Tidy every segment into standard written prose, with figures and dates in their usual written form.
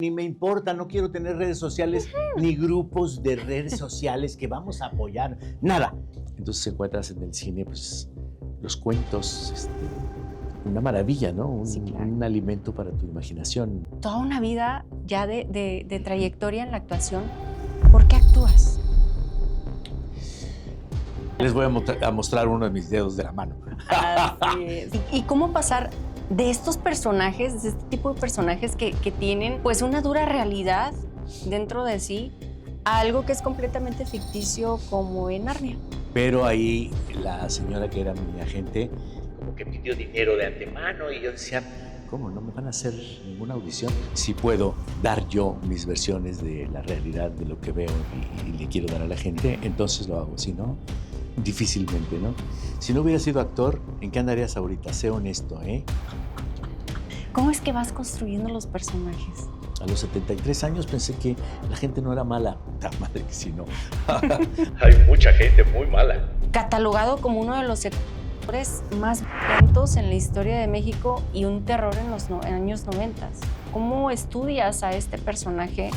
Ni me importa, no quiero tener redes sociales, ni grupos de redes sociales que vamos a apoyar, nada. Entonces encuentras en el cine, pues, los cuentos, una maravilla, ¿no? Sí, claro. Un alimento para tu imaginación. Toda una vida ya de trayectoria en la actuación. ¿Por qué actúas? Les voy a mostrar uno de mis dedos de la mano. Así es. ¿Y cómo pasar de estos personajes, de este tipo de personajes que tienen pues una dura realidad dentro de sí, a algo que es completamente ficticio como en Narnia? Pero ahí la señora que era mi agente como que pidió dinero de antemano y yo decía, ¿cómo? No me van a hacer ninguna audición. Si puedo dar yo mis versiones de la realidad, de lo que veo y le quiero dar a la gente, entonces lo hago. Si no, difícilmente, ¿no? Si no hubiera sido actor, ¿en qué andarías ahorita? Sé honesto, ¿eh? ¿Cómo es que vas construyendo los personajes? A los 73 años pensé que la gente no era mala. La madre que sí, no. Hay mucha gente muy mala. Catalogado como uno de los sectores más violentos en la historia de México y un terror en los años 90. ¿Cómo estudias a este personaje?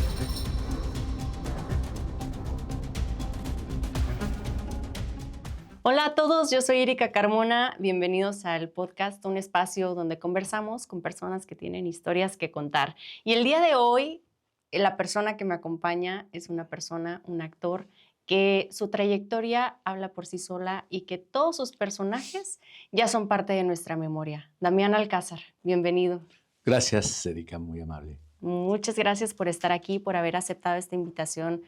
Hola a todos, yo soy Erika Carmona. Bienvenidos al podcast, un espacio donde conversamos con personas que tienen historias que contar. Y el día de hoy, la persona que me acompaña es una persona, un actor, que su trayectoria habla por sí sola y que todos sus personajes ya son parte de nuestra memoria. Damián Alcázar, bienvenido. Gracias, Erika, muy amable. Muchas gracias por estar aquí, por haber aceptado esta invitación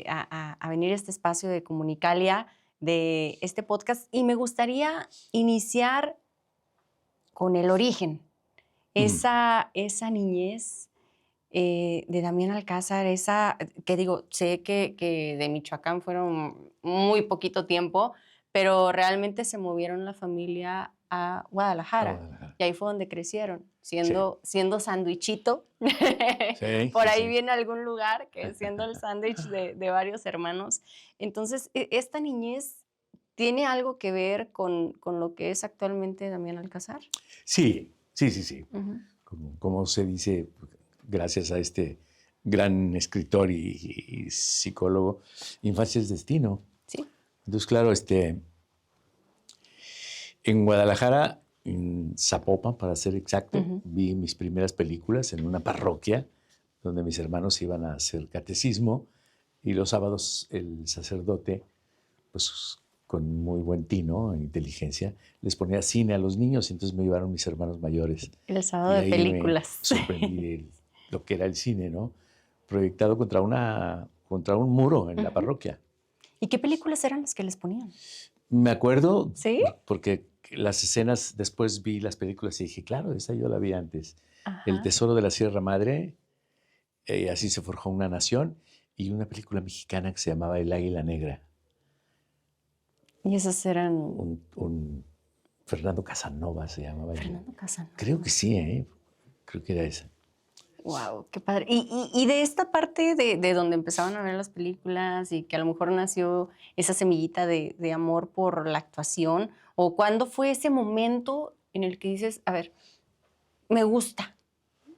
a venir a este espacio de Comunicalia, de este podcast. Y me gustaría iniciar con el origen, esa niñez de Damián Alcázar, esa que digo, sé que de Michoacán fueron muy poquito tiempo, pero realmente se movieron la familia a Guadalajara. Y ahí fue donde crecieron, siendo sándwichito. Sí, Por sí, ahí sí. viene algún lugar que siendo el sándwich de varios hermanos. Entonces, esta niñez tiene algo que ver con lo que es actualmente Damián Alcázar. Sí, sí, sí, sí. Uh-huh. Como se dice, gracias a este gran escritor y psicólogo, infancia es destino. Sí. Entonces, claro, en Guadalajara, en Zapopan, para ser exacto, vi mis primeras películas en una parroquia donde mis hermanos iban a hacer catecismo y los sábados el sacerdote, pues con muy buen tino e inteligencia, les ponía cine a los niños y entonces me llevaron mis hermanos mayores. El sábado y de ahí películas. Me sorprendí lo que era el cine, ¿no? Proyectado contra un muro en la parroquia. ¿Y qué películas eran las que les ponían? Me acuerdo, ¿Sí? porque las escenas, después vi las películas y dije, claro, esa yo la vi antes. Ajá. El Tesoro de la Sierra Madre, así se forjó una nación, y una película mexicana que se llamaba El Águila Negra. Y esas eran... Un Fernando Casanova se llamaba. Fernando Casanova. Creo que sí, creo que era esa. Wow, qué padre. Y de esta parte de donde empezaban a ver las películas y que a lo mejor nació esa semillita de amor por la actuación, o cuándo fue ese momento en el que dices, a ver, me gusta,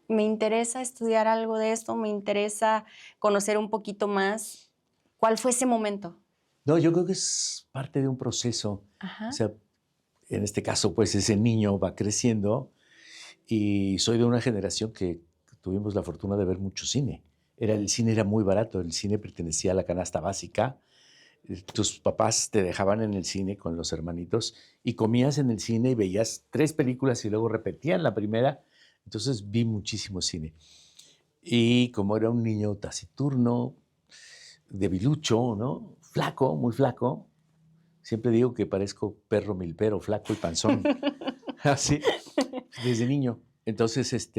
me interesa estudiar algo de esto, me interesa conocer un poquito más. ¿Cuál fue ese momento? No, yo creo que es parte de un proceso. Ajá. O sea, en este caso, pues ese niño va creciendo y soy de una generación que tuvimos la fortuna de ver mucho cine. El cine era muy barato, el cine pertenecía a la canasta básica. Tus papás te dejaban en el cine con los hermanitos y comías en el cine y veías 3 películas y luego repetían la primera. Entonces vi muchísimo cine. Y como era un niño taciturno, debilucho, ¿no? Flaco, muy flaco. Siempre digo que parezco perro milpero, flaco y panzón. Así, desde niño. Entonces,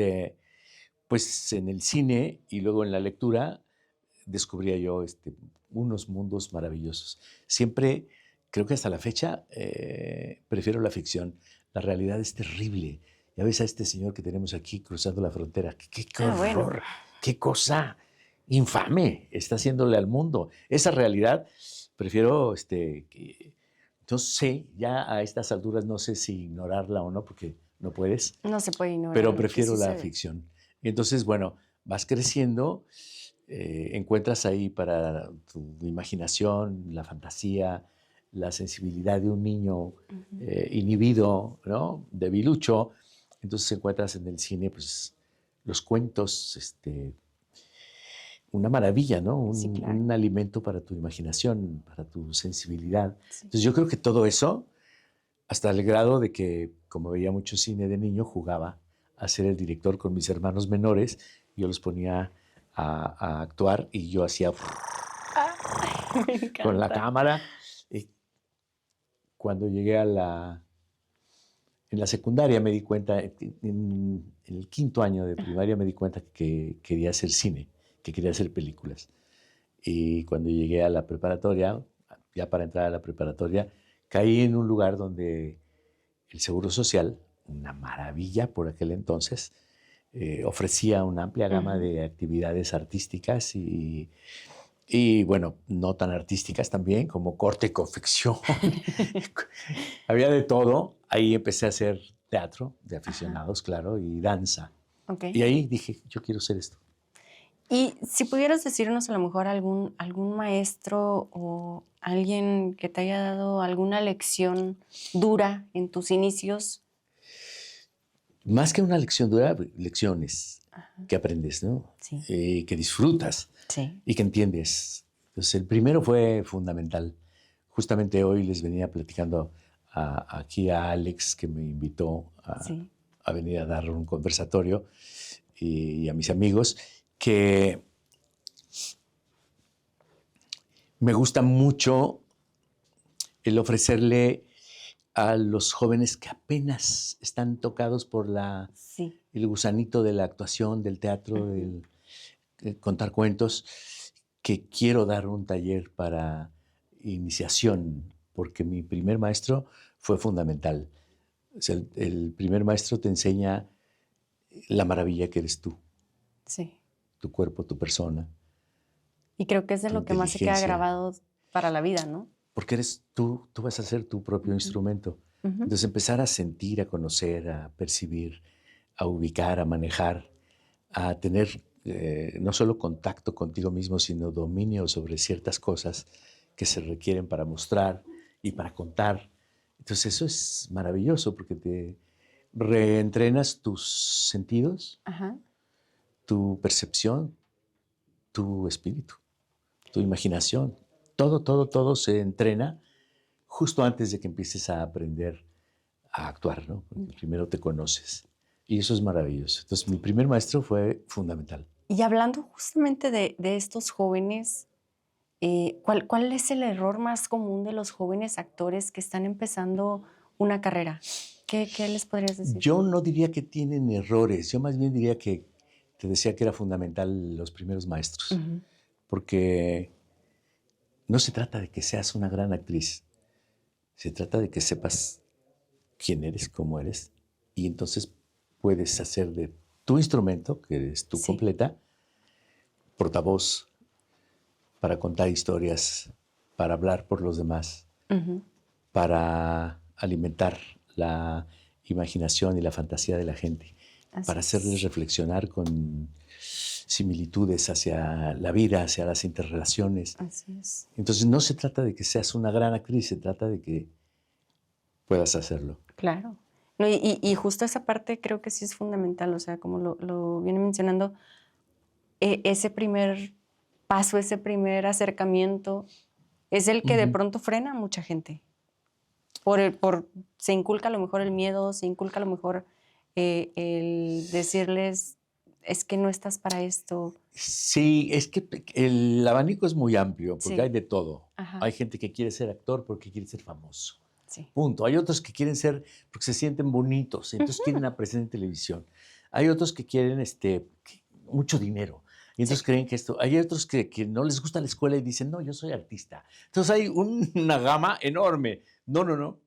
pues en el cine y luego en la lectura descubría yo unos mundos maravillosos. Siempre, creo que hasta la fecha, prefiero la ficción. La realidad es terrible. Ya ves a este señor que tenemos aquí cruzando la frontera. ¡Qué horror! Bueno. ¡Qué cosa infame está haciéndole al mundo! Esa realidad, prefiero, no sé, ya a estas alturas no sé si ignorarla o no, porque no puedes. No se puede ignorar. Pero prefiero la ficción. Y entonces, bueno, vas creciendo, encuentras ahí para tu imaginación, la fantasía, la sensibilidad de un niño inhibido, ¿no? Debilucho. Entonces encuentras en el cine, pues, los cuentos, una maravilla, ¿no? Sí, claro. Un alimento para tu imaginación, para tu sensibilidad. Sí. Entonces yo creo que todo eso, hasta el grado de que, como veía mucho cine de niño, jugaba a ser el director con mis hermanos menores. Yo los ponía a actuar y yo hacía Me con la encanta. cámara. Y cuando llegué en la secundaria me di cuenta, en el quinto año de primaria me di cuenta que quería hacer cine, que quería hacer películas. Y cuando llegué a la preparatoria, ya para entrar a la preparatoria, caí en un lugar donde el Seguro Social, una maravilla por aquel entonces, ofrecía una amplia gama de actividades artísticas y, bueno, no tan artísticas también, como corte y confección. Había de todo. Ahí empecé a hacer teatro de aficionados, claro, y danza. Ok. Y ahí dije, yo quiero hacer esto. Y si pudieras decirnos a lo mejor algún maestro o alguien que te haya dado alguna lección dura en tus inicios. Más que una lección dura, lecciones que aprendes, ¿no? Sí. Que disfrutas Sí. y que entiendes. Entonces, el primero fue fundamental. Justamente hoy les venía platicando aquí a Alex, que me invitó Sí. a venir a dar un conversatorio, y a mis amigos, que me gusta mucho el ofrecerle a los jóvenes que apenas están tocados por Sí. el gusanito de la actuación, del teatro, del contar cuentos, que quiero dar un taller para iniciación, porque mi primer maestro fue fundamental. O sea, el primer maestro te enseña la maravilla que eres tú, Sí. tu cuerpo, tu persona, Y creo que es de tu lo que más se queda inteligencia. grabado para la vida, ¿no? Porque eres tú vas a ser tu propio instrumento. Entonces empezar a sentir, a conocer, a percibir, a ubicar, a manejar, a tener no solo contacto contigo mismo, sino dominio sobre ciertas cosas que se requieren para mostrar y para contar. Entonces eso es maravilloso porque te reentrenas tus sentidos, Ajá. tu percepción, tu espíritu, tu imaginación. Todo se entrena justo antes de que empieces a aprender a actuar, ¿no? Porque primero te conoces. Y eso es maravilloso. Entonces, mi primer maestro fue fundamental. Y hablando justamente de estos jóvenes, ¿cuál es el error más común de los jóvenes actores que están empezando una carrera? ¿Qué les podrías decir? Yo no diría que tienen errores, yo más bien diría que te decía que era fundamental los primeros maestros, porque no se trata de que seas una gran actriz, se trata de que sepas quién eres, cómo eres, y entonces puedes hacer de tu instrumento, que eres tú Sí. completa, portavoz para contar historias, para hablar por los demás, para alimentar la imaginación y la fantasía de la gente, Así para hacerles es. reflexionar con similitudes hacia la vida, hacia las interrelaciones. Así es. Entonces no se trata de que seas una gran actriz, se trata de que puedas hacerlo. Claro. No, y justo esa parte creo que sí es fundamental, o sea, como lo viene mencionando, ese primer paso, ese primer acercamiento, es el que de pronto frena a mucha gente. Se inculca a lo mejor el miedo, se inculca a lo mejor el decirles, es que no estás para esto. Sí, es que el abanico es muy amplio porque Sí. hay de todo. Ajá. Hay gente que quiere ser actor porque quiere ser famoso. Sí. Punto. Hay otros que quieren ser porque se sienten bonitos, entonces quieren aparecer en televisión. Hay otros que quieren mucho dinero. Y entonces creen que esto. Hay otros que no les gusta la escuela y dicen, no, yo soy artista. Entonces hay una gama enorme. No.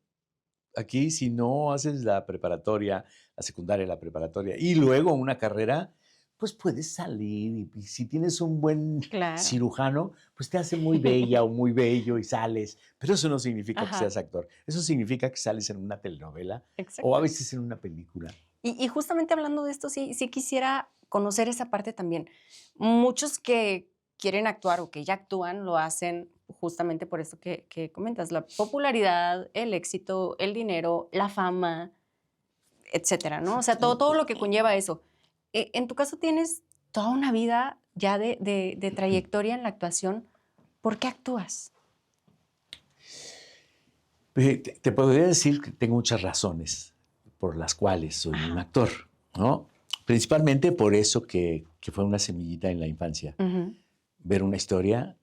Aquí, si no haces la preparatoria, la secundaria, la preparatoria y luego una carrera, pues puedes salir. Y si tienes un buen Claro. cirujano, pues te hace muy bella o muy bello y sales. Pero eso no significa que Ajá. seas actor. Eso significa que sales en una telenovela Exacto. o a veces en una película. Y justamente hablando de esto, sí quisiera conocer esa parte también. Muchos que quieren actuar o que ya actúan lo hacen justamente por esto que comentas, la popularidad, el éxito, el dinero, la fama, etcétera, ¿no? O sea, todo lo que conlleva eso. En tu caso tienes toda una vida ya de trayectoria en la actuación. ¿Por qué actúas? Te podría decir que tengo muchas razones por las cuales soy un Ajá. actor, ¿no? Principalmente por eso que fue una semillita en la infancia. Ujú. Ver una historia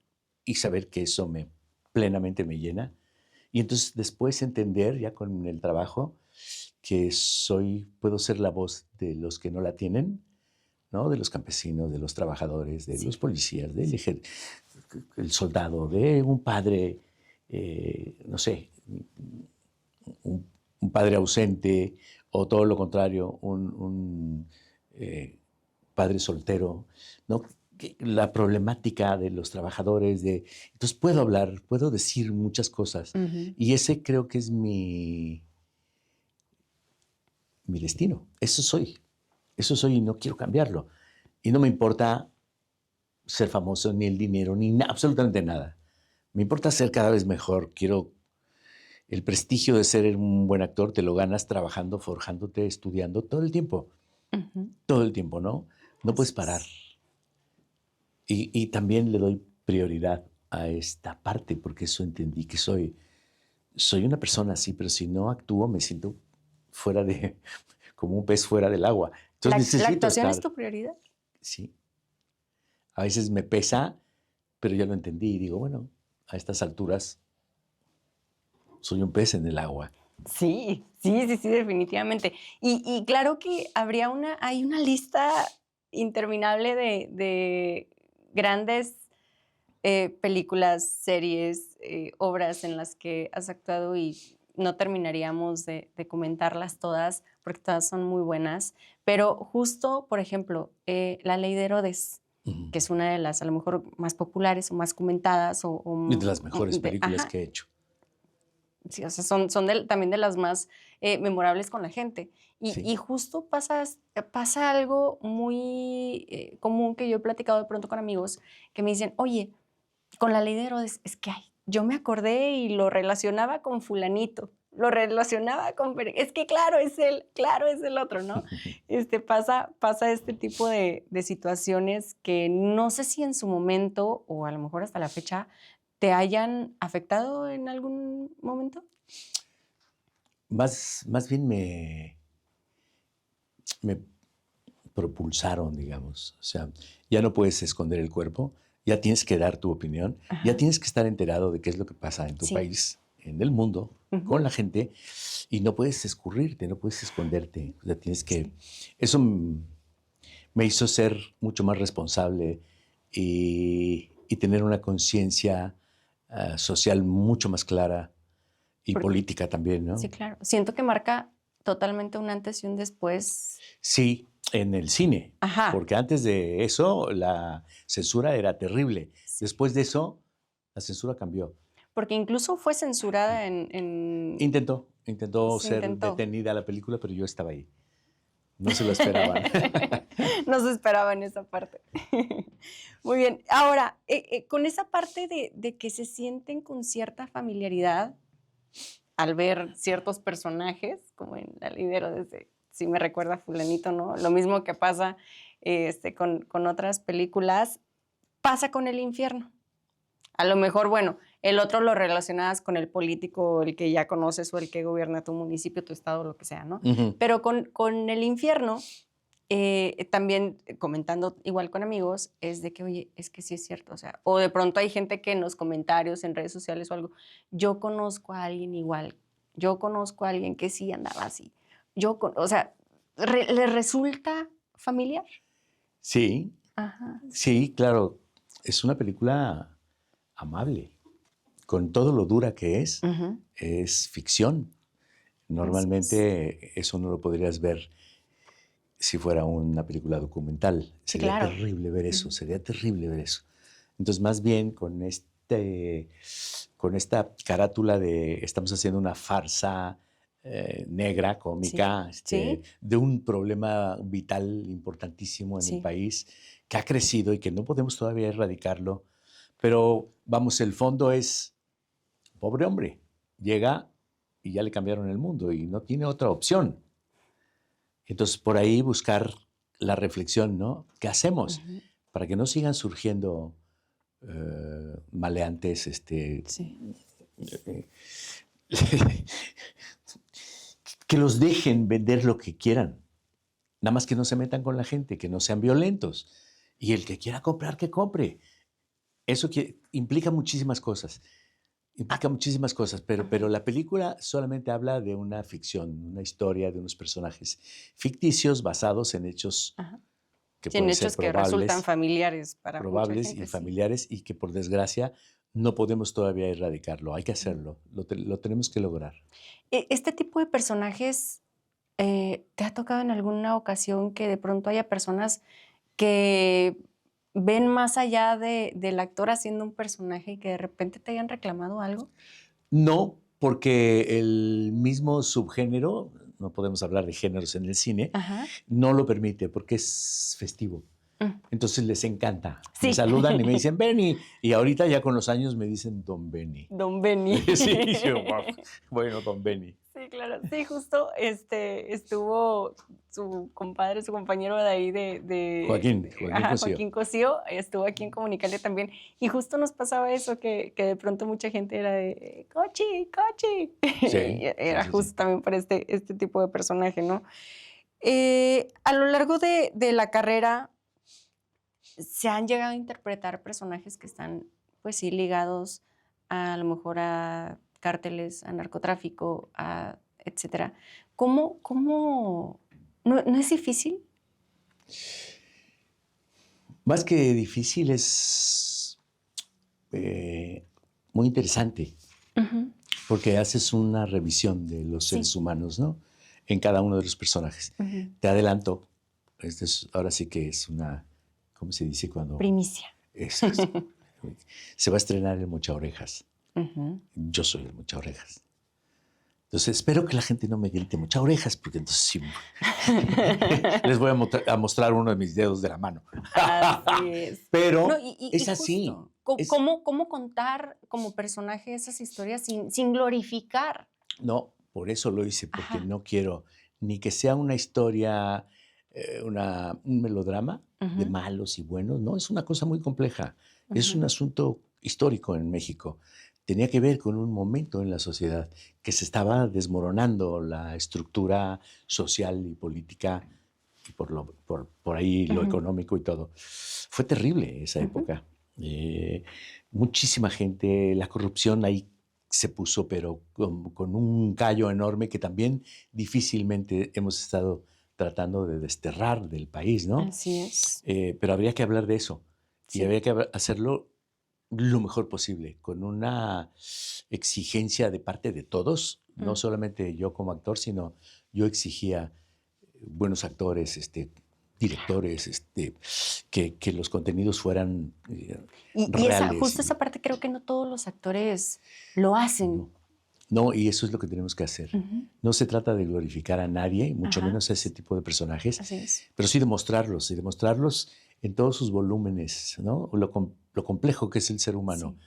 y saber que eso plenamente me llena. Y entonces después entender ya con el trabajo que puedo ser la voz de los que no la tienen, ¿no? De los campesinos, de los trabajadores, de los Sí. policías, el soldado, de un padre, no sé, un padre ausente o todo lo contrario, un padre soltero, ¿no? La problemática de los trabajadores, entonces puedo hablar, puedo decir muchas cosas Ujú. y ese creo que es mi destino, eso soy y no quiero cambiarlo y no me importa ser famoso, ni el dinero, ni absolutamente nada. Me importa ser cada vez mejor, quiero el prestigio de ser un buen actor, te lo ganas trabajando, forjándote, estudiando Ujú. todo el tiempo, ¿no? No Así puedes parar. es. Y también le doy prioridad a esta parte, porque eso entendí que soy una persona así, pero si no actúo me siento fuera de, como un pez fuera del agua. Entonces ¿La necesito actuación es estar, tu prioridad? sí. A veces me pesa, pero ya lo entendí y digo, bueno, a estas alturas soy un pez en el agua. Sí, sí, sí, sí, definitivamente. Y claro que hay una lista interminable de grandes películas, series, obras en las que has actuado y no terminaríamos de comentarlas todas porque todas son muy buenas. Pero justo, por ejemplo, La Ley de Herodes, Ujú. que es una de las a lo mejor más populares o más comentadas Es de las mejores películas ajá, que he hecho. sí, o sea, son también de las más memorables con la gente. Sí. Y justo pasa algo muy común que yo he platicado de pronto con amigos que me dicen, oye, con La Ley de Herodes, es que ay, yo me acordé y lo relacionaba con fulanito, lo relacionaba con, es que claro es el otro, ¿no? Pasa este tipo de situaciones que no sé si en su momento o a lo mejor hasta la fecha te hayan afectado en algún momento. Más bien me propulsaron, digamos. O sea, ya no puedes esconder el cuerpo, ya tienes que dar tu opinión, ya Ajá, tienes que estar enterado de qué es lo que pasa en tu sí. país, en el mundo, Ujú, con la gente, y no puedes escurrirte, no puedes esconderte. O sea, tienes que... sí. Eso me hizo ser mucho más responsable y tener una conciencia social mucho más clara y Por- política también, sí, ¿no? claro. Siento que marca totalmente un antes y un después. Sí, en el cine, Ajá, porque antes de eso la censura era terrible. sí. Después de eso, la censura cambió. Porque incluso fue censurada Intentó se ser intentó. detenida la película, pero yo estaba ahí. No se lo esperaban. No se esperaba en esa parte. Muy bien. Ahora, con esa parte de que se sienten con cierta familiaridad al ver ciertos personajes, como en La Lidero, desde si me recuerda a fulanito, ¿no? Lo mismo que pasa con otras películas, pasa con El Infierno. A lo mejor, bueno, el otro lo relacionabas con el político, el que ya conoces o el que gobierna tu municipio, tu estado, lo que sea, ¿no? Ujú. Pero con El Infierno, también comentando igual con amigos, es de que, oye, es que sí es cierto, o sea, o de pronto hay gente que en los comentarios, en redes sociales o algo, yo conozco a alguien igual, yo conozco a alguien que sí andaba así, o sea, ¿le resulta familiar? Sí, Ajá, sí, claro. Es una película amable. Con todo lo dura que ujú, es ficción. así es. Normalmente eso no lo podrías ver si fuera una película documental. Sí, claro. Ujú. Sería terrible ver eso. Entonces, más bien con esta carátula de estamos haciendo una farsa negra, cómica, Sí. de un problema vital importantísimo en el Sí. país, que ha crecido y que no podemos todavía erradicarlo. Pero, vamos, el fondo es, pobre hombre, llega y ya le cambiaron el mundo y no tiene otra opción. Entonces, por ahí buscar la reflexión, ¿no? ¿Qué hacemos Ujú. para que no sigan surgiendo maleantes, Sí. que los dejen vender lo que quieran, nada más que no se metan con la gente, que no sean violentos. Y el que quiera comprar, que compre. Eso implica muchísimas cosas. Implica muchísimas cosas, pero la película solamente habla de una ficción, una historia de unos personajes ficticios basados en hechos Ajá. que Sí, en pueden ser hechos que resultan familiares para mucha probables y gente, sí. familiares y que por desgracia no podemos todavía erradicarlo. Hay que hacerlo, lo tenemos que lograr. Este tipo de personajes, ¿te ha tocado en alguna ocasión que de pronto haya personas que ven más allá del actor haciendo un personaje y que de repente te hayan reclamado algo? No, porque el mismo subgénero, no podemos hablar de géneros en el cine, Ajá. no lo permite porque es festivo. Mm. Entonces les encanta. Me Sí. saludan y me dicen, Benny. Y ahorita ya con los años me dicen Don Benny. Don Benny. Sí, yo, wow. Bueno, Don Benny. Sí, claro. Sí, justo estuvo su compadre, su compañero de ahí Joaquín ajá, Cosío. Joaquín Cosío, estuvo aquí en Comunicalia también. Y justo nos pasaba eso, que de pronto mucha gente era de Cochi, Cochi. Sí, Y era sí. justo también para este tipo de personaje, ¿no? A lo largo de la carrera, se han llegado a interpretar personajes que están, pues sí, ligados a lo mejor a cárteles, a narcotráfico, etcétera. ¿Cómo no es difícil? Más que difícil, es muy interesante, Ujú. porque haces una revisión de los seres Sí. humanos, ¿no? En cada uno de los personajes. Ujú. Te adelanto, ahora sí que es una, ¿cómo se dice cuando? Primicia. Eso. Se va a estrenar el Mocha Orejas. Ujú. Yo soy el Mocha Orejas. Entonces, espero que la gente no me grite Mocha Orejas, porque entonces sí, les voy a mostrar uno de mis dedos de la mano. Así es. Pero No, es así. justo, Es, ¿cómo contar como personaje esas historias sin glorificar? no, por eso lo hice, porque Ajá. no quiero ni que sea una historia, un melodrama de Ujú. malos y buenos. No, es una cosa muy compleja. Es Ujú. un asunto histórico en México. Tenía que ver con un momento en la sociedad que se estaba desmoronando la estructura social y política y por ahí lo Ujú. económico y todo. Fue terrible esa Ujú. época. Muchísima gente, la corrupción ahí se puso, pero con un callo enorme que también difícilmente hemos estado tratando de desterrar del país, ¿no? Así es. Pero habría que hablar de eso y Sí. habría que hacerlo lo mejor posible, con una exigencia de parte de todos, no Mm. solamente yo como actor, sino yo exigía buenos actores, directores, que los contenidos fueran Y reales. justo esa parte creo que no todos los actores lo hacen. No, y eso es lo que tenemos que hacer. Ujú. No se trata de glorificar a nadie, mucho Ajá. menos a ese tipo de personajes, Así es. pero sí demostrarlos, y demostrarlos en todos sus volúmenes, ¿no? Lo complejo que es el ser humano, Sí.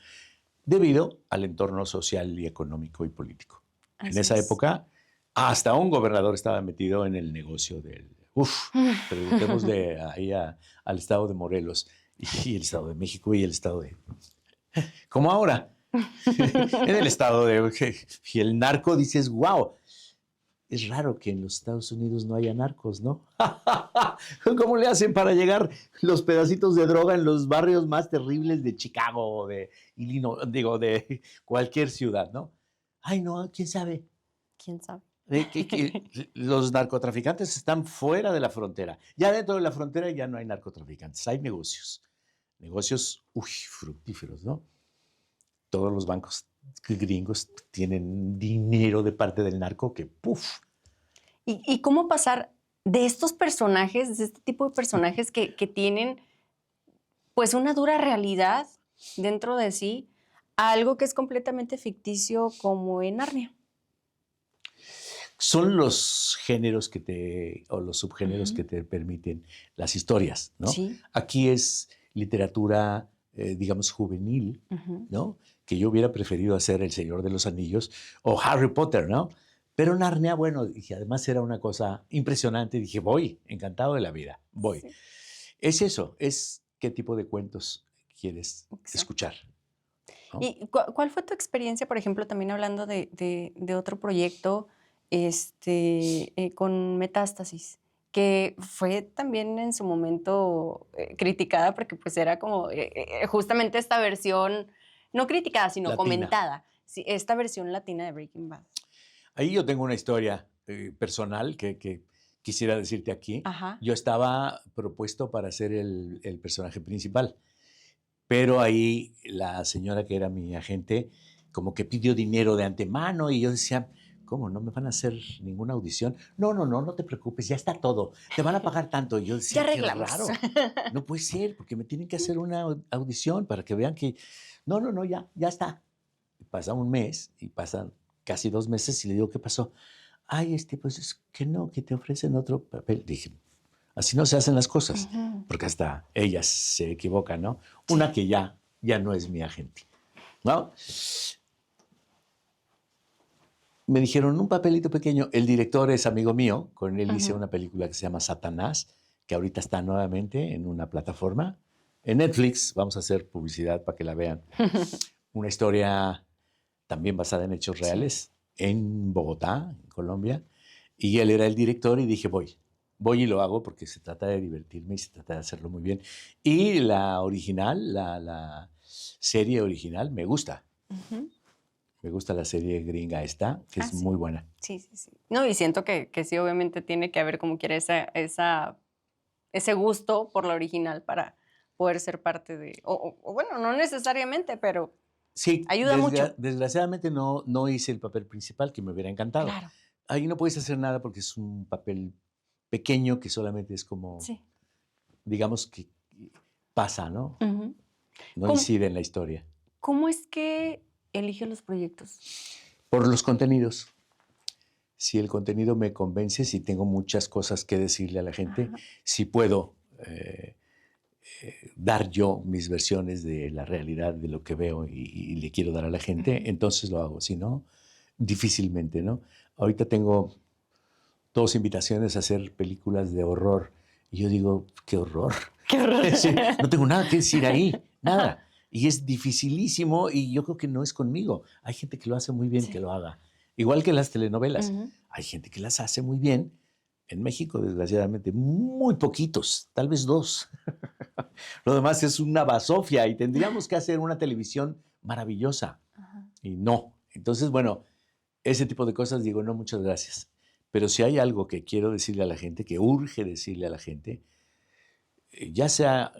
debido al entorno social y económico y político. En Así esa es. época, hasta un gobernador estaba metido en el negocio del... Preguntemos ahí al estado de Morelos y el estado de México y el estado de... Como ahora, en el estado de... Y el narco dices, wow, es raro que en los Estados Unidos no haya narcos, ¿no? ¿Cómo le hacen para llegar los pedacitos de droga en los barrios más terribles de Chicago o de Illinois, digo, de cualquier ciudad, ¿no? Ay, no, quién sabe. ¿Quién sabe? Que los narcotraficantes están fuera de la frontera. Ya dentro de la frontera ya no hay narcotraficantes, hay negocios. Negocios, fructíferos, ¿no? Todos los bancos gringos tienen dinero de parte del narco que, ¡puf! ¿Y cómo pasar de estos personajes, de este tipo de personajes que tienen pues una dura realidad dentro de sí, a algo que es completamente ficticio como en Narnia? Son los géneros o los subgéneros Ujú. que te permiten las historias, ¿no? Sí. Aquí es literatura, digamos, juvenil, Ujú. ¿no? Que yo hubiera preferido hacer El Señor de los Anillos o Harry Potter, ¿no? Pero Narnia, bueno, y además era una cosa impresionante. Dije, voy, encantado de la vida, voy. Sí, Es eso, es qué tipo de cuentos quieres exacto. escuchar, ¿no? ¿Y cuál fue tu experiencia, por ejemplo, también hablando de otro proyecto, con Metástasis, que fue también en su momento criticada porque pues era como justamente esta versión, no criticada, sino Latina. comentada, sí, esta versión latina de Breaking Bad? Ahí yo tengo una historia personal que quisiera decirte aquí. Ajá. Yo estaba propuesto para ser el personaje principal, pero ahí la señora que era mi agente como que pidió dinero de antemano y yo decía, ¿cómo? ¿No me van a hacer ninguna audición? No, no, no, no te preocupes, ya está todo. Te van a pagar tanto. Y yo Ya decía, qué arreglamos. raro. No puede ser, porque me tienen que hacer una audición para que vean que... No, no, no, ya está. Pasa un mes y pasan casi 2 meses y le digo, ¿qué pasó? Ay, pues es que no, que te ofrecen otro papel. Dije, así no se hacen las cosas, Ujú. porque hasta ellas se equivocan, ¿no? Una Sí. que ya no es mi agente, ¿no? Me dijeron un papelito pequeño. El director es amigo mío, con él hice Ujú. una película que se llama Satanás, que ahorita está nuevamente en una plataforma. En Netflix, vamos a hacer publicidad para que la vean. Una historia también basada en hechos Sí. reales, en Bogotá, en Colombia, y él era el director y dije, voy y lo hago porque se trata de divertirme y se trata de hacerlo muy bien. Y la original, la serie original, Ujú. me gusta la serie gringa esta, que Ah, es sí. muy buena. Sí, sí, sí. No, y siento que sí, obviamente tiene que haber como quiera ese gusto por la original para poder ser parte de o bueno, no necesariamente, pero Sí, ayuda mucho. desgraciadamente no hice el papel principal, que me hubiera encantado. Claro, Ahí no puedes hacer nada porque es un papel pequeño que solamente es como, sí. digamos que pasa, ¿no? Ujú. No ¿Cómo incide en la historia. cómo es que eliges los proyectos? Por los contenidos. Si el contenido me convence, si tengo muchas cosas que decirle a la gente, Ajá. si puedo dar yo mis versiones de la realidad, de lo que veo y le quiero dar a la gente, Ujú. entonces lo hago. Si no, difícilmente, ¿no? Ahorita tengo 2 invitaciones a hacer películas de horror y yo digo, qué horror. Qué horror. Es decir, no tengo nada que decir ahí, Ajá. nada. Y es dificilísimo y yo creo que no es conmigo. Hay gente que lo hace muy bien, que Sí. lo haga. Igual que las telenovelas. Ujú. Hay gente que las hace muy bien. En México, desgraciadamente, muy poquitos, tal vez 2. Lo demás es una basofia y tendríamos que hacer una televisión maravillosa. Ajá. Y no. Entonces, bueno, ese tipo de cosas digo, no, muchas gracias. Pero si hay algo que quiero decirle a la gente, que urge decirle a la gente, ya sea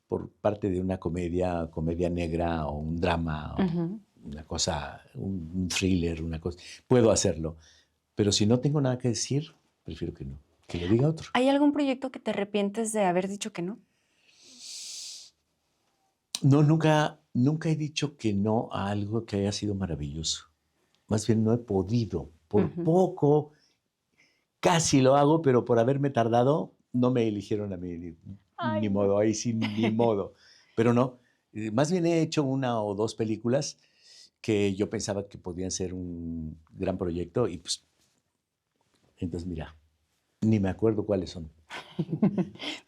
por parte de una comedia negra o un drama, o Ujú. una cosa, un thriller, una cosa, puedo hacerlo. Pero si no tengo nada que decir, prefiero que no, que lo diga otro. ¿Hay algún proyecto que te arrepientes de haber dicho que no? No, nunca he dicho que no a algo que haya sido maravilloso. Más bien no he podido. Por Ujú. poco, casi lo hago, pero por haberme tardado, no me eligieron a mí. Ni Ay, no. modo, ahí sí, ni modo. Pero no, más bien he hecho 1 o 2 películas que yo pensaba que podían ser un gran proyecto y pues, entonces mira, ni me acuerdo cuáles son.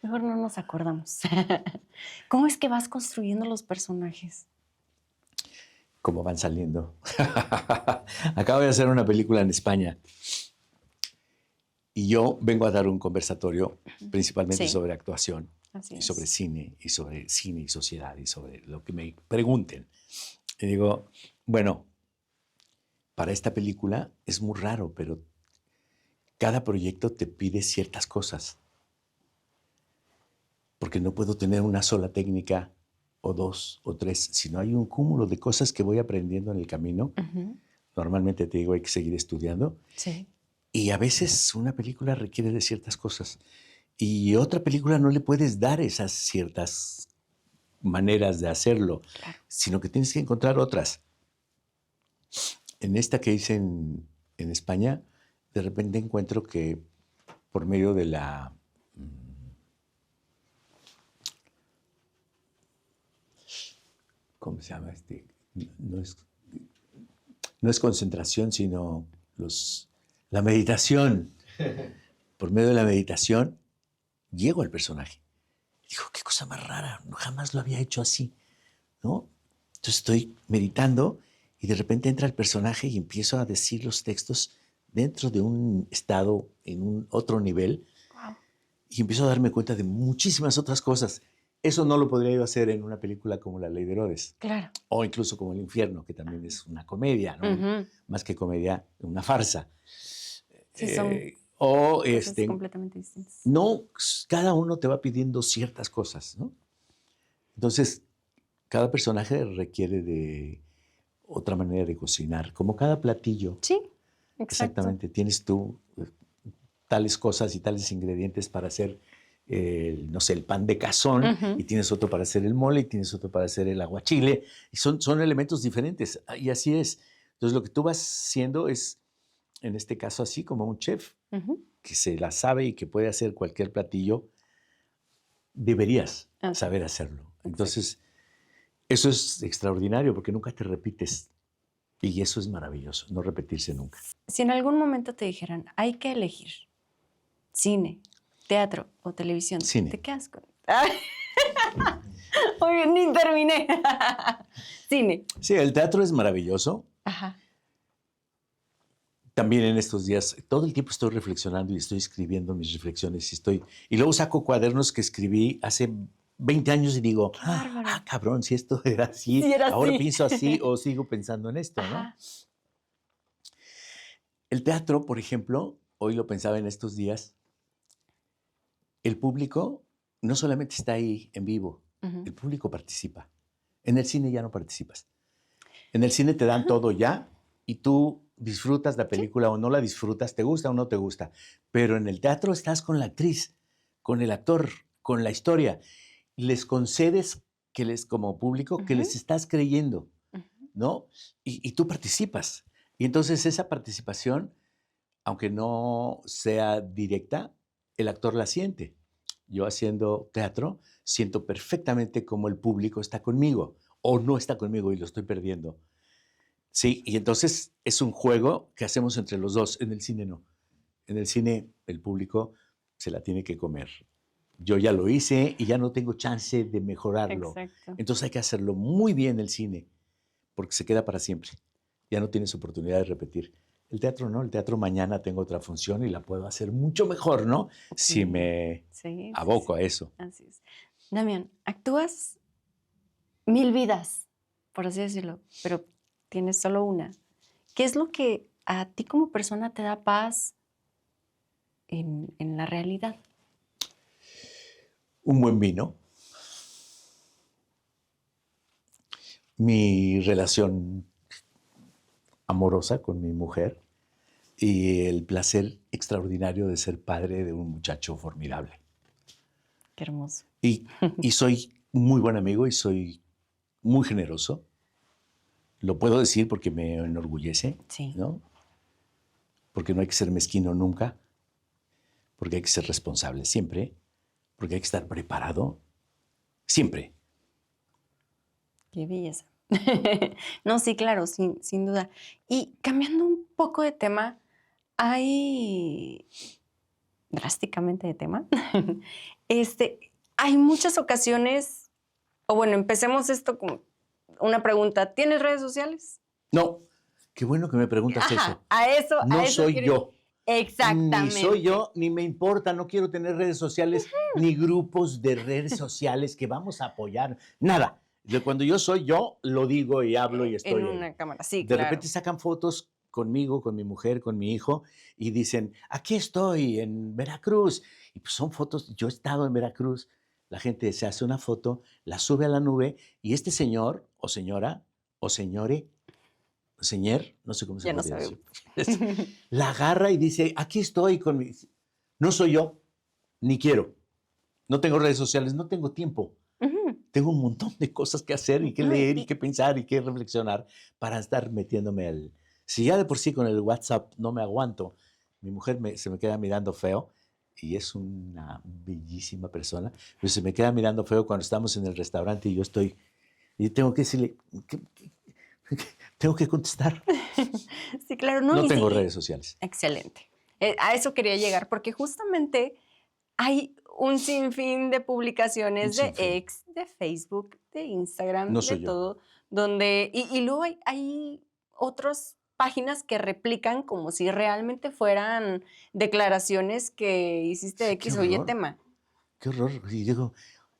Mejor no nos acordamos. ¿Cómo es que vas construyendo los personajes? Cómo van saliendo. Acabo de hacer una película en España y yo vengo a dar un conversatorio principalmente Sí, sobre actuación así y sobre es. cine y sociedad y sobre lo que me pregunten. Y digo, bueno, para esta película es muy raro, pero cada proyecto te pide ciertas cosas, porque no puedo tener una sola técnica o 2 o 3, sino hay un cúmulo de cosas que voy aprendiendo en el camino. Ujú. Normalmente te digo, hay que seguir estudiando. Sí, Y a veces una película requiere de ciertas cosas y otra película no le puedes dar esas ciertas maneras de hacerlo, claro. sino que tienes que encontrar otras. En esta que hice en España, de repente encuentro que por medio de la... ¿Cómo se llama? No es concentración, sino la meditación. Por medio de la meditación, llego al personaje. Digo, qué cosa más rara, jamás lo había hecho así, ¿no? Entonces estoy meditando y de repente entra el personaje y empiezo a decir los textos dentro de un estado, en un otro nivel, Wow. y empiezo a darme cuenta de muchísimas otras cosas. Eso no lo podría yo hacer en una película como La Ley de Herodes. Claro. O incluso como El Infierno, que también es una comedia, ¿no? Uh-huh. Más que comedia, una farsa. Sí, son o cosas completamente distintas. No, cada uno te va pidiendo ciertas cosas, ¿no? Entonces, cada personaje requiere de otra manera de cocinar, como cada platillo. Sí, exacto. Exactamente, tienes tú tales cosas y tales ingredientes para hacer, no sé, el pan de cazón, Uh-huh. y tienes otro para hacer el mole, y tienes otro para hacer el aguachile, y son elementos diferentes, y así es. Entonces, lo que tú vas haciendo es, en este caso, así como un chef, Uh-huh. que se la sabe y que puede hacer cualquier platillo, deberías saber hacerlo. Entonces, eso es extraordinario porque nunca te repites. Y eso es maravilloso, no repetirse nunca. Si en algún momento te dijeran, hay que elegir cine, teatro o televisión, Cine. ¿te quedas con...? Oye, ni terminé. Cine. Sí, el teatro es maravilloso. Ajá. También en estos días, todo el tiempo estoy reflexionando y estoy escribiendo mis reflexiones y luego saco cuadernos que escribí hace 20 años y digo, cabrón, si esto era así, Sí, era ahora así. pienso así o sigo pensando en esto, ¿no? Ajá. El teatro, por ejemplo, hoy lo pensaba en estos días, el público no solamente está ahí en vivo, Uh-huh. el público participa. En el cine ya no participas. En el cine te dan todo ya y tú disfrutas la película o no la disfrutas, te gusta o no te gusta. Pero en el teatro estás con la actriz, con el actor, con la historia. Les concedes como público que les estás creyendo, ¿no? Y tú participas. Y entonces esa participación, aunque no sea directa, el actor la siente. Yo haciendo teatro siento perfectamente cómo el público está conmigo o no está conmigo y lo estoy perdiendo. Sí, y entonces es un juego que hacemos entre los dos. En el cine no. En el cine el público se la tiene que comer. Yo ya lo hice y ya no tengo chance de mejorarlo. Exacto. Entonces hay que hacerlo muy bien el cine, porque se queda para siempre. Ya no tienes oportunidad de repetir. El teatro no, el teatro mañana tengo otra función y la puedo hacer mucho mejor, ¿no? Si me aboco a eso. Así es. Damián, actúas 1000 vidas, por así decirlo, pero tienes solo una. ¿Qué es lo que a ti como persona te da paz en la realidad? Un buen vino. Mi relación amorosa con mi mujer y el placer extraordinario de ser padre de un muchacho formidable. Qué hermoso. Y soy muy buen amigo y soy muy generoso. Lo puedo decir porque me enorgullece, Sí. ¿no? Porque no hay que ser mezquino nunca, porque hay que ser responsable siempre, porque hay que estar preparado siempre. Qué belleza. No, sí, claro, sin duda. Y cambiando un poco de tema, hay drásticamente de tema. Hay muchas ocasiones, o bueno, empecemos esto con una pregunta. ¿Tienes redes sociales? No, qué bueno que me preguntas Ajá, eso. No soy yo. Exactamente. Ni soy yo, ni me importa, no quiero tener redes sociales, ni grupos de redes sociales que vamos a apoyar, nada. Cuando yo soy yo, lo digo y hablo y estoy en ahí. una cámara, sí, De claro. repente sacan fotos conmigo, con mi mujer, con mi hijo, y dicen, aquí estoy en Veracruz. Y pues son fotos, yo he estado en Veracruz, la gente se hace una foto, la sube a la nube, y este señor, o señora, o señore, señor, no sé cómo se Ya no podría sabemos. decir, la agarra y dice, aquí estoy con mi... No soy yo, ni quiero. No tengo redes sociales, no tengo tiempo. Tengo un montón de cosas que hacer y que leer y que pensar y que reflexionar para estar metiéndome al... Si ya de por sí con el WhatsApp no me aguanto, Mi mujer se me queda mirando feo y es una bellísima persona, pero se me queda mirando feo cuando estamos en el restaurante y yo estoy, y tengo que decirle, tengo que contestar. Sí, claro, no. No Y tengo sí, redes sociales. excelente. A eso quería llegar, porque justamente hay un sinfín de Un publicaciones de sinfín. X, de Facebook, de Instagram, No de soy yo. todo, donde, y luego hay otras páginas que replican como si realmente fueran declaraciones que hiciste de Sí, qué X o Y horror, tema. qué horror. Y digo,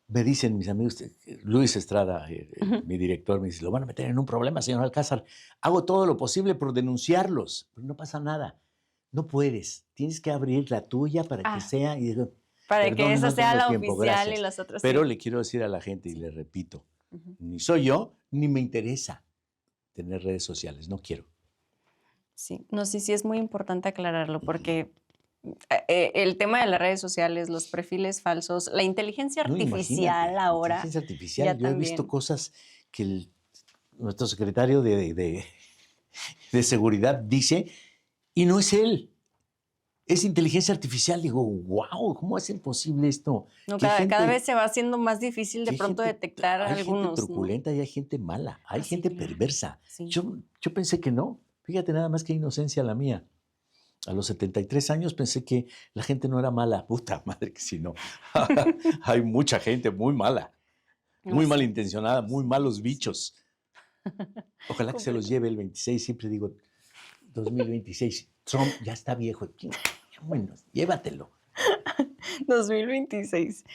me dicen mis amigos, Luis Estrada, Ujú. mi director, me dice, lo van a meter en un problema, señor Alcázar. Hago todo lo posible por denunciarlos, pero no pasa nada. No puedes, tienes que abrir la tuya para que Ah, sea. Y digo, para que perdón, esa no sea tengo la tiempo, oficial y gracias. los otros Pero sí. le quiero decir a la gente y Sí. le repito, Ujú. ni soy yo, ni me interesa tener redes sociales, no quiero. Sí, no, sí, sí es muy importante aclararlo porque el tema de las redes sociales, los perfiles falsos, la inteligencia No, artificial imagínate, ahora inteligencia artificial. ya Yo he visto también. cosas que nuestro secretario de seguridad dice y no es él, es inteligencia artificial. Digo, wow, ¿cómo es posible esto? No, Que hay cada gente, vez se va haciendo más difícil de que pronto detectar hay gente algunos, ¿no? truculenta y hay gente mala, hay Ah, sí, gente claro. perversa. Sí. Yo pensé que no. Fíjate nada más qué inocencia la mía. A los 73 años pensé que la gente no era mala. Puta madre que si no. Hay mucha gente muy mala, No, muy sí. malintencionada, muy Sí, malos sí. bichos. Ojalá que se los Completamente. lleve el 26. Siempre digo, 2026. Trump ya está viejo. Bueno, llévatelo. 2026.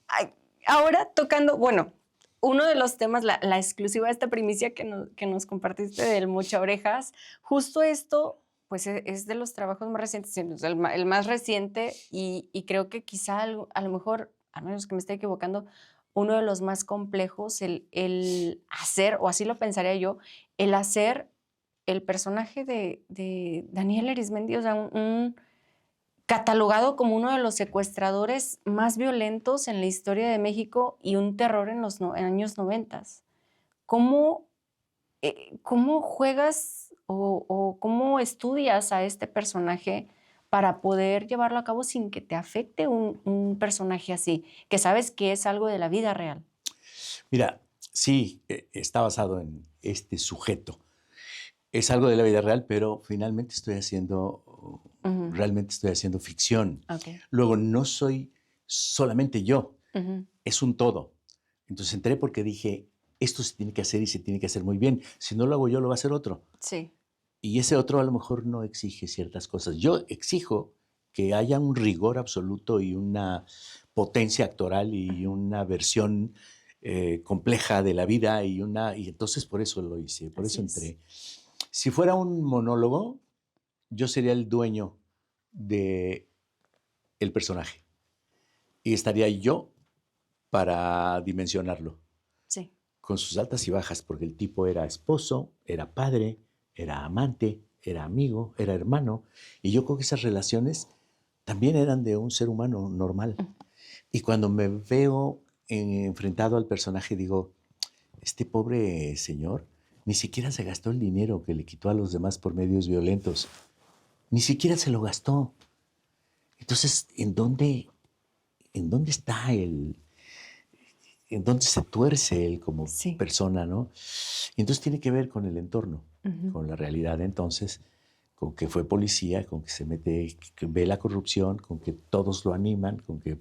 Ay, ahora tocando, bueno, uno de los temas, la exclusiva de esta primicia que nos compartiste del Mocha Orejas, justo esto, pues es de los trabajos más recientes, el más reciente y creo que quizá a lo mejor, a menos que me esté equivocando, uno de los más complejos, el hacer, o así lo pensaría yo, el hacer el personaje de Daniel Arismendi, o sea, catalogado como uno de los secuestradores más violentos en la historia de México y un terror en los años 90. ¿Cómo, cómo juegas o cómo estudias a este personaje para poder llevarlo a cabo sin que te afecte un personaje así, que sabes que es algo de la vida real? Mira, sí, está basado en este sujeto. Es algo de la vida real, pero finalmente Ujú. realmente estoy haciendo ficción. Ok. Luego, no soy solamente yo, Ujú. es un todo. Entonces entré porque dije, esto se tiene que hacer y se tiene que hacer muy bien. Si no lo hago yo, lo va a hacer otro. Sí. Y ese otro a lo mejor no exige ciertas cosas. Yo exijo que haya un rigor absoluto y una potencia actoral y Ujú. una versión compleja de la vida y entonces por eso lo hice, por Así eso es. entré. Si fuera un monólogo, yo sería el dueño de el personaje y estaría yo para dimensionarlo Sí. con sus altas y bajas, porque el tipo era esposo, era padre, era amante, era amigo, era hermano, y yo creo que esas relaciones también eran de un ser humano normal. Ujú. Y cuando me veo enfrentado al personaje, digo, este pobre señor ni siquiera se gastó el dinero que le quitó a los demás por medios violentos, ni siquiera se lo gastó. Entonces, en dónde está en dónde se tuerce él como Sí. persona, ¿no? Y entonces tiene que ver con el entorno, Ujú. con la realidad entonces, con que fue policía, con que se mete, que ve la corrupción, con que todos lo animan, con que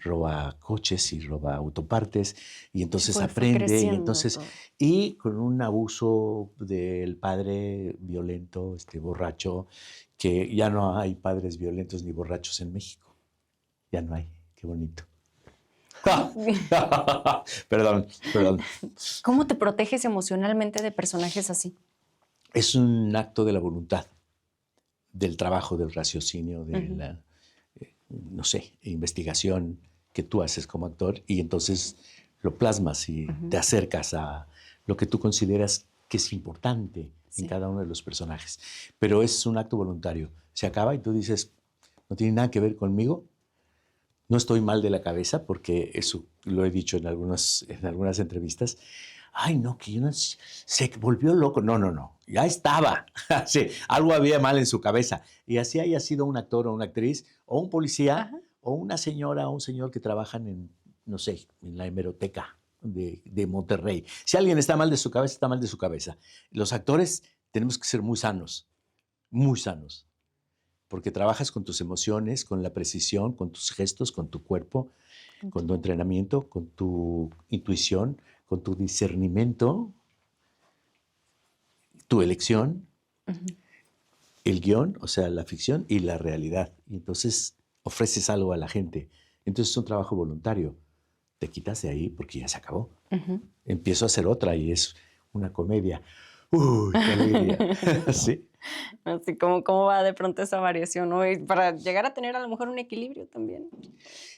roba coches y roba autopartes, y Sí, entonces fue aprende, creciendo todo. y con un abuso del padre violento, borracho, que ya no hay padres violentos ni borrachos en México. Ya no hay. Qué bonito. ¿Cómo, Perdón, perdón. cómo te proteges emocionalmente de personajes así? Es un acto de la voluntad, del trabajo, del raciocinio, de Ujú. la, no sé, investigación que tú haces como actor y entonces lo plasmas y te Ujú. acercas a lo que tú consideras que es importante en Sí. cada uno de los personajes. Pero es un acto voluntario. Se acaba y tú dices, no tiene nada que ver conmigo. No estoy mal de la cabeza porque eso lo he dicho en algunas entrevistas. Ay, no, que yo no, se volvió loco. No, no, no, ya estaba. Sí, algo había mal en su cabeza. Y así haya sido un actor o una actriz, o un policía, Ajá. o una señora o un señor que trabajan en, no sé, en la hemeroteca de Monterrey. Si alguien está mal de su cabeza, está mal de su cabeza. Los actores tenemos que ser muy sanos, porque trabajas con tus emociones, con la precisión, con tus gestos, con tu cuerpo, con tu entrenamiento, con tu intuición, con tu discernimiento, tu elección, Ujú. el guión, o sea, la ficción y la realidad. Y entonces ofreces algo a la gente. Entonces es un trabajo voluntario. Te quitas de ahí porque ya se acabó. Ujú. Empiezo a hacer otra y es una comedia. ¡Uy, qué alegría! ¿Sí? Así como cómo va de pronto esa variación, ¿no? Y para llegar a tener a lo mejor un equilibrio también.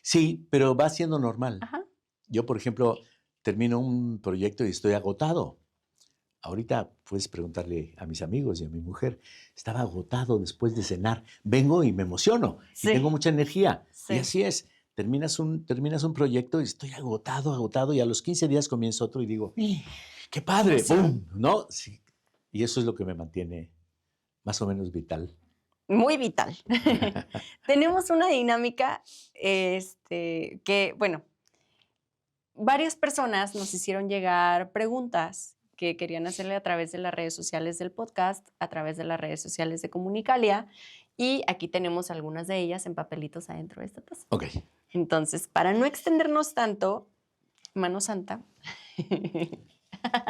Sí, pero va siendo normal. Ajá. Yo, por ejemplo, termino un proyecto y estoy agotado. Ahorita puedes preguntarle a mis amigos y a mi mujer. Estaba agotado después de cenar. Vengo y me emociono y Sí, tengo mucha energía. Y sí. así es. Terminas un proyecto y estoy agotado, agotado. Y a los 15 días comienzo otro y digo, ¡qué padre! Emoción. ¡Bum! ¿No? Sí. Y eso es lo que me mantiene más o menos vital. Muy vital. Tenemos una dinámica, que, bueno, varias personas nos hicieron llegar preguntas que querían hacerle a través de las redes sociales del podcast, a través de las redes sociales de Comunicalia, y aquí tenemos algunas de ellas en papelitos adentro de esta taza. Ok. Entonces, para no extendernos tanto, Mano Santa.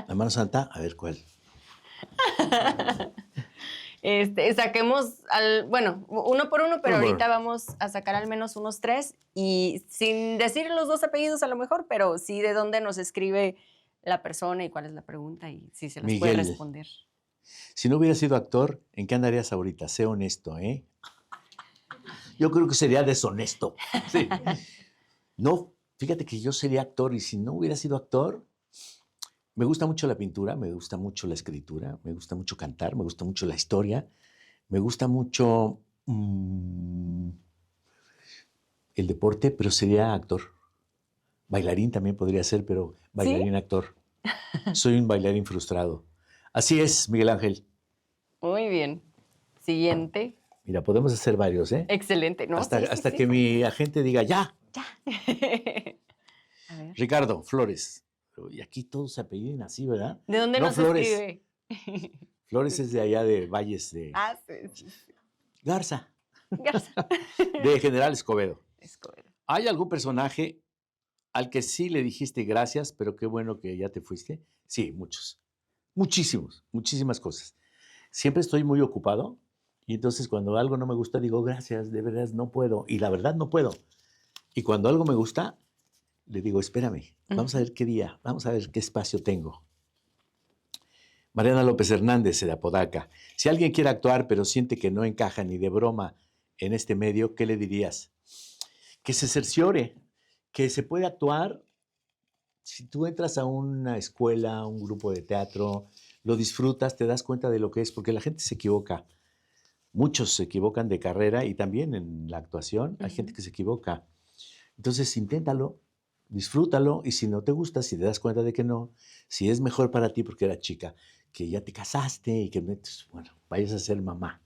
La mano santa, a ver cuál. Saquemos, bueno, uno por uno, pero Por favor. ahorita vamos a sacar al menos unos 3 y sin decir los 2 apellidos a lo mejor, pero sí de dónde nos escribe la persona y cuál es la pregunta y si se las puede Miguel, responder. si no hubieras sido actor, ¿en qué andarías ahorita? Sé honesto, ¿eh? Yo creo que sería deshonesto. Sí. No, fíjate que yo sería actor y si no hubiera sido actor, me gusta mucho la pintura, me gusta mucho la escritura, me gusta mucho cantar, me gusta mucho la historia, me gusta mucho el deporte, pero sería actor. Bailarín también podría ser, pero ¿Sí? bailarín actor. Soy un bailarín frustrado. Así es, Miguel Ángel. Muy bien. Siguiente. Mira, podemos hacer varios, ¿eh? Excelente. No, Hasta, sí, sí, hasta sí. que mi agente diga, ya, Ya. A ver. Ricardo Flores. Y aquí todos se apelliden así, ¿verdad? ¿De dónde No nos Flores. escribe? Flores es de allá de Valles de Ah, sí, sí, sí. Garza, Garza. de General Escobedo. Escobedo. ¿Hay algún personaje al que sí le dijiste gracias, pero qué bueno que ya te fuiste? Sí, muchos. Muchísimos, muchísimas cosas. Siempre estoy muy ocupado y entonces cuando algo no me gusta digo gracias, de verdad no puedo. Y la verdad no puedo. Y cuando algo me gusta, le digo, espérame, vamos a Ujú. ver qué día, vamos a ver qué espacio tengo. Mariana López Hernández de Apodaca. Si alguien quiere actuar pero siente que no encaja ni de broma en este medio, ¿qué le dirías? Que se cerciore, que se puede actuar. Si tú entras a una escuela, a un grupo de teatro, lo disfrutas, te das cuenta de lo que es, porque la gente se equivoca. Muchos se equivocan de carrera y también en la actuación hay gente Ujú. que se equivoca. Entonces, inténtalo, disfrútalo y si no te gusta, si te das cuenta de que no, si es mejor para ti porque era chica, que ya te casaste y que bueno, vayas a ser mamá.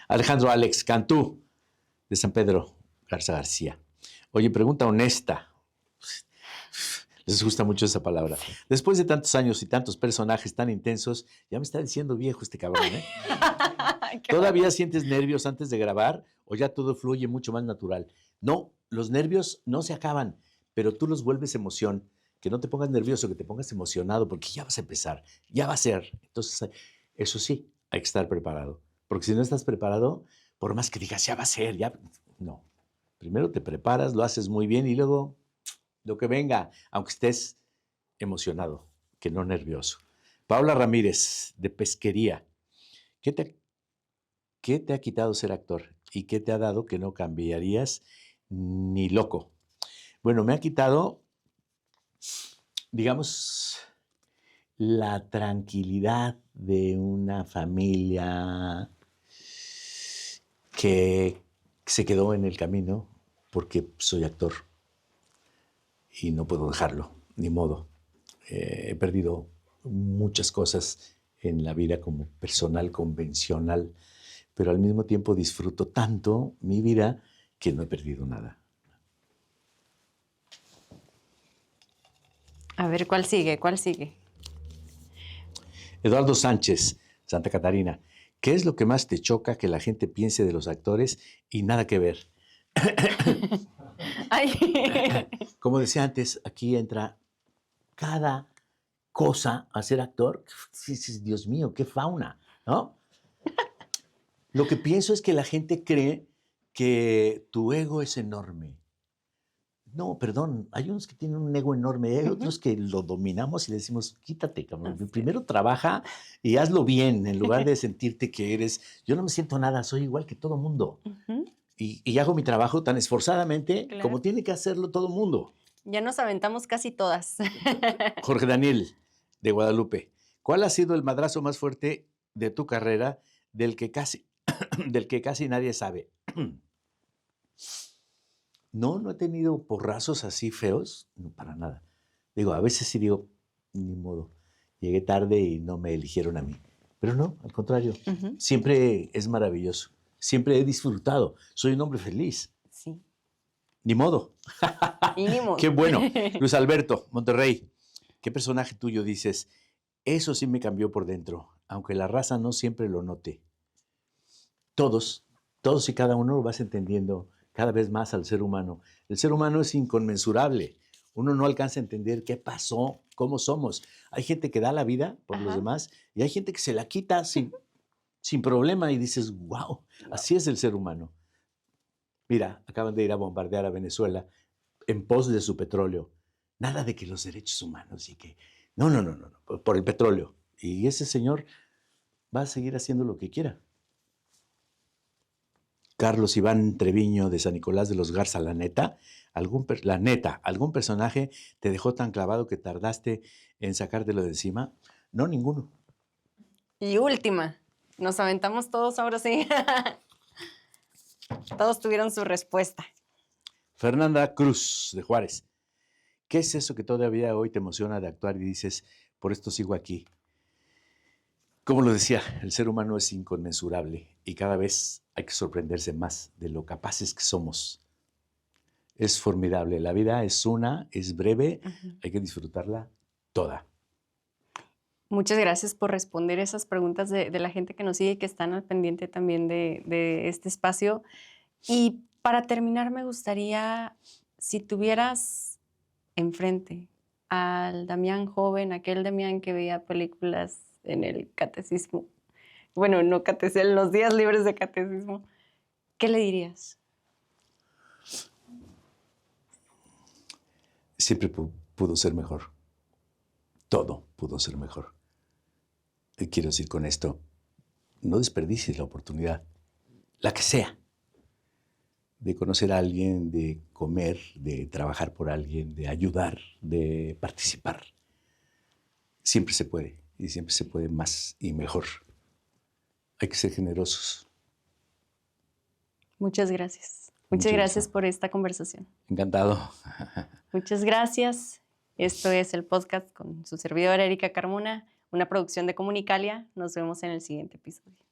Alejandro Alex Cantú, de San Pedro Garza García. Oye, pregunta honesta. Les gusta mucho esa palabra. Después de tantos años y tantos personajes tan intensos, ya me está diciendo viejo este cabrón, ¿eh? Qué ¿Todavía bueno. sientes nervios antes de grabar o ya todo fluye mucho más natural? No, los nervios no se acaban, pero tú los vuelves emoción. Que no te pongas nervioso, que te pongas emocionado, porque ya vas a empezar, ya va a ser. Entonces, eso sí, hay que estar preparado. Porque si no estás preparado, por más que digas, ya va a ser, ya. No. Primero te preparas, lo haces muy bien y luego lo que venga, aunque estés emocionado, que no nervioso. Paula Ramírez, de Pesquería. ¿Qué te ¿Qué te ha quitado ser actor y qué te ha dado que no cambiarías ni loco? Bueno, me ha quitado, digamos, la tranquilidad de una familia que se quedó en el camino porque soy actor y no puedo dejarlo, ni modo. He perdido muchas cosas en la vida como personal, convencional, pero al mismo tiempo disfruto tanto mi vida que no he perdido nada. A ver, ¿cuál sigue? ¿Cuál sigue? Eduardo Sánchez, Santa Catarina. ¿Qué es lo que más te choca que la gente piense de los actores y nada que ver? Ay. Como decía antes, aquí entra cada cosa a ser actor. Dios mío, qué fauna, ¿no? Lo que pienso es que la gente cree que tu ego es enorme. No, perdón, hay unos que tienen un ego enorme, hay otros que lo dominamos y le decimos, quítate, cabrón. Primero trabaja y hazlo bien, en lugar de sentirte que eres, yo no me siento nada, soy igual que todo mundo. Y hago mi trabajo tan esforzadamente como tiene que hacerlo todo mundo. Ya nos aventamos casi todas. Jorge Daniel, de Guadalupe. ¿Cuál ha sido el madrazo más fuerte de tu carrera del que casi nadie sabe? No he tenido porrazos así feos, no, para nada. Digo, a veces sí digo, ni modo, llegué tarde y no me eligieron a mí. Pero no, al contrario, siempre es maravilloso. Siempre he disfrutado. Soy un hombre feliz. Sí. Ni modo. Y ni modo. Qué bueno. Luis Alberto, Monterrey. ¿Qué personaje tuyo dices? Eso sí me cambió por dentro, aunque la raza no siempre lo note. Todos y cada uno lo vas entendiendo cada vez más al ser humano. El ser humano es inconmensurable. Uno no alcanza a entender qué pasó, cómo somos. Hay gente que da la vida por los demás y hay gente que se la quita sin problema y dices, wow, así es el ser humano. Mira, acaban de ir a bombardear a Venezuela en pos de su petróleo. Nada de que los derechos humanos y que... No, por el petróleo. Y ese señor va a seguir haciendo lo que quiera. Carlos Iván Treviño de San Nicolás de los Garza, la neta, ¿algún personaje te dejó tan clavado que tardaste en sacártelo de encima? No, ninguno. Y última, nos aventamos todos ahora sí. Todos tuvieron su respuesta. Fernanda Cruz de Juárez. ¿Qué es eso que todavía hoy te emociona de actuar y dices, por esto sigo aquí? Como lo decía, el ser humano es inconmensurable y cada vez hay que sorprenderse más de lo capaces que somos. Es formidable. La vida es es breve, hay que disfrutarla toda. Muchas gracias por responder esas preguntas de la gente que nos sigue y que están al pendiente también de este espacio. Y para terminar, me gustaría, si tuvieras enfrente al Damián joven, aquel Damián que veía películas en el catecismo, bueno, no catecismo, en los días libres de catecismo, ¿qué le dirías? Siempre pudo ser mejor. Todo pudo ser mejor. Y quiero decir con esto, no desperdicies la oportunidad, la que sea, de conocer a alguien, de comer, de trabajar por alguien, de ayudar, de participar. Siempre se puede, y siempre se puede más y mejor. Hay que ser generosos. Muchas gracias. Muchas gracias por esta conversación. Encantado. Muchas gracias. Esto es el podcast con su servidora Erika Carmona, una producción de Comunicalia. Nos vemos en el siguiente episodio.